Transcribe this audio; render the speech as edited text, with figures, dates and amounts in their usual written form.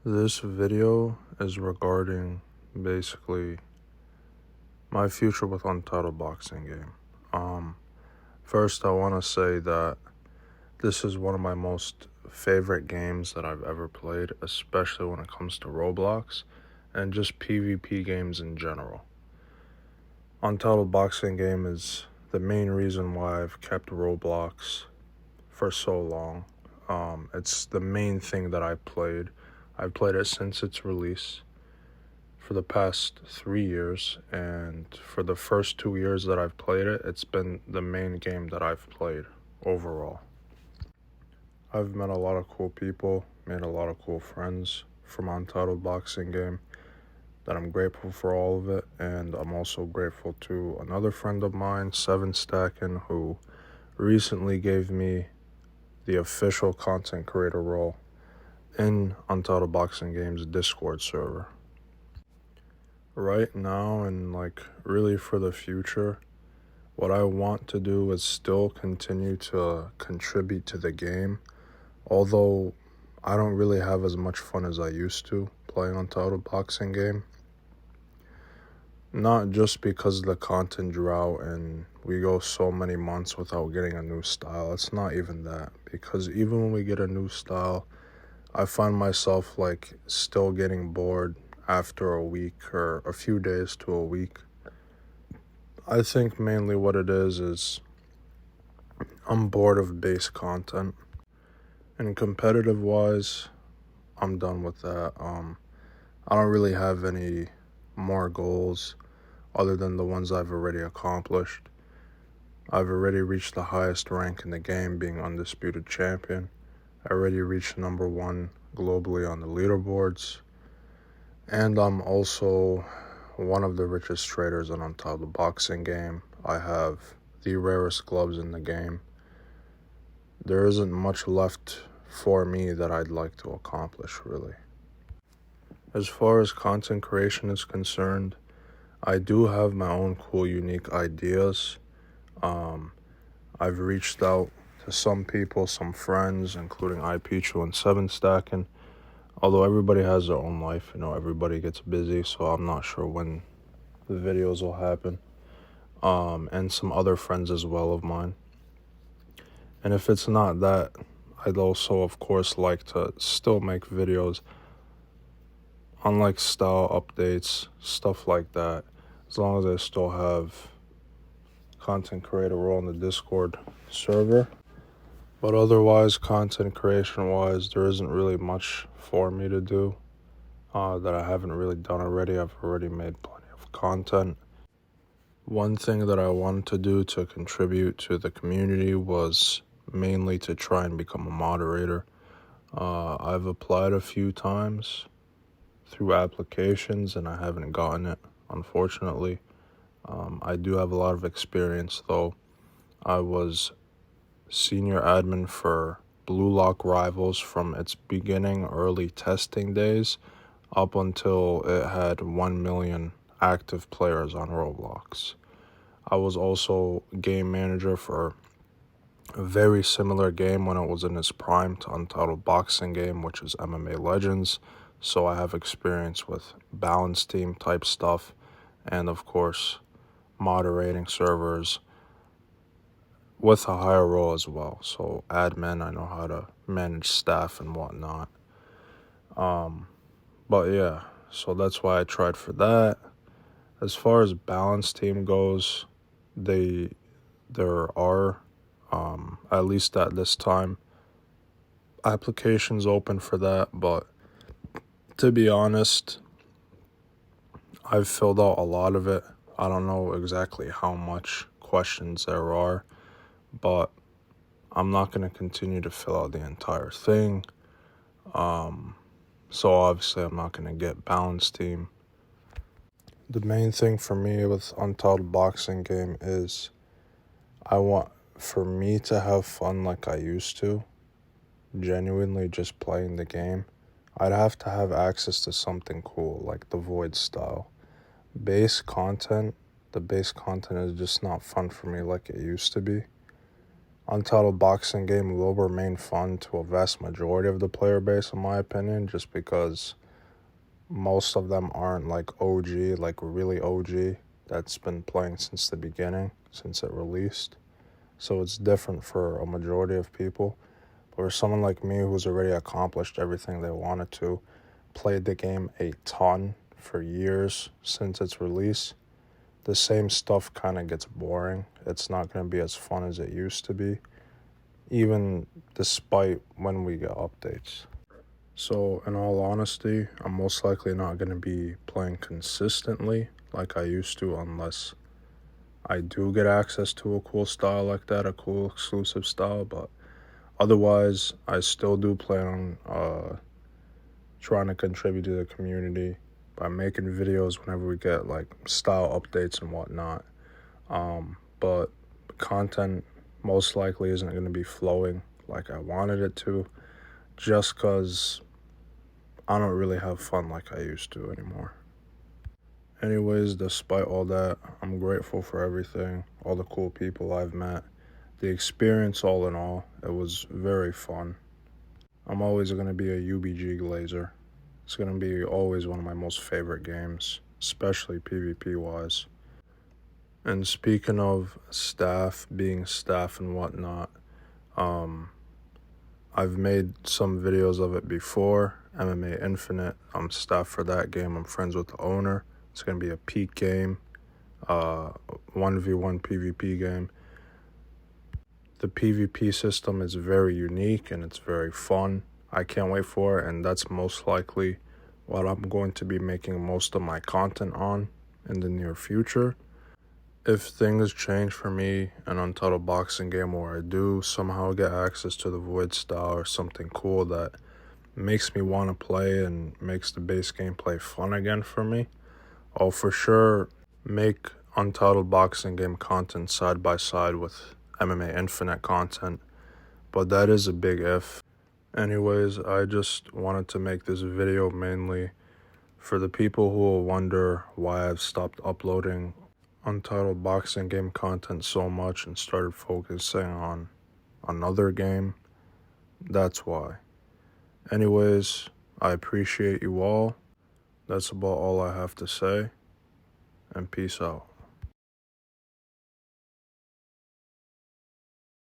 This video is regarding basically my future with Untitled boxing game. First I want to say that this is one of my most favorite games that I've ever played, especially when it comes to Roblox and just PvP games in general. Untitled boxing game is the main reason why I've kept Roblox for so long. It's the main thing that I've played it since its release for the past 3 years, and for the first 2 years that I've played it, it's been the main game that I've played overall. I've met a lot of cool people, made a lot of cool friends from Untitled boxing game that I'm grateful for all of it, and I'm also grateful to another friend of mine, 7stacking, who recently gave me the official content creator role in Untitled boxing game's Discord server. Right now, and really for the future, what I want to do is still continue to contribute to the game, although I don't really have as much fun as I used to playing Untitled boxing game. Not just because of the content drought and we go so many months without getting a new style. It's not even that, because even when we get a new style, I find myself still getting bored after a week or a few days to a week. I think mainly what it is I'm bored of base content. And competitive wise, I'm done with that. I don't really have any more goals other than the ones I've already accomplished. I've already reached the highest rank in the game, being undisputed champion. I already reached number 1 globally on the leaderboards. And I'm also one of the richest traders in Untitled boxing game. I have the rarest gloves in the game. There isn't much left for me that I'd like to accomplish, really. As far as content creation is concerned, I do have my own cool, unique ideas. I've reached out to some people, some friends, including iPichu and 7stacking. Although everybody has their own life, everybody gets busy, so I'm not sure when the videos will happen. And some other friends as well of mine. And if it's not that, I'd also, of course, like to still make videos on style updates, stuff like that, as long as I still have content creator role in the Discord server. But otherwise, content creation wise, there isn't really much for me to do that I haven't really done already. I've already made plenty of content. One thing that I wanted to do to contribute to the community was mainly to try and become a moderator. I've applied a few times through applications and I haven't gotten it, unfortunately. I do have a lot of experience though. I was senior admin for Blue Lock Rivals from its beginning early testing days up until it had 1 million active players on Roblox. I was also game manager for a very similar game when it was in its prime to Untitled boxing game, which is MMA Legends. So I have experience with balance team type stuff and of course moderating servers with a higher role as well. So admin, I know how to manage staff and whatnot. But yeah, so that's why I tried for that. As far as balance team goes, there are, at least at this time, applications open for that. But to be honest, I've filled out a lot of it. I don't know exactly how much questions there are, but I'm not going to continue to fill out the entire thing. So obviously I'm not going to get balance team. The main thing for me with Untitled boxing game is I want for me to have fun like I used to, genuinely just playing the game. I'd have to have access to something cool like the Void style. The base content is just not fun for me like it used to be. Untitled boxing game will remain fun to a vast majority of the player base, in my opinion, just because most of them aren't like OG, like really OG, that's been playing since the beginning, since it released. So it's different for a majority of people. But for someone like me who's already accomplished everything they wanted to, played the game a ton for years since its release, the same stuff kind of gets boring. It's not going to be as fun as it used to be, even despite when we get updates. So, in all honesty, I'm most likely not going to be playing consistently like I used to unless I do get access to a cool style like that, a cool exclusive style. But otherwise, I still do plan on trying to contribute to the community by making videos whenever we get like style updates and whatnot. But content most likely isn't going to be flowing like I wanted it to, just because I don't really have fun like I used to anymore. Anyways, despite all that, I'm grateful for everything, all the cool people I've met, the experience all in all. It was very fun. I'm always going to be a UBG glazer. It's going to be always one of my most favorite games, especially PvP wise. And speaking of staff, being staff and whatnot, I've made some videos of it before. MMA Infinite, I'm staff for that game. I'm friends with the owner. It's going to be a peak game, 1v1 PvP game. The PvP system is very unique and it's very fun. I can't wait for it, and that's most likely what I'm going to be making most of my content on in the near future. If things change for me, an Untitled boxing game where I do somehow get access to the Void style or something cool that makes me want to play and makes the base gameplay fun again for me, I'll for sure make Untitled boxing game content side by side with MMA Infinite content, but that is a big if. Anyways, I just wanted to make this video mainly for the people who will wonder why I've stopped uploading Untitled boxing game content so much and started focusing on another game. That's why. Anyways, I appreciate you all. That's about all I have to say, and peace out.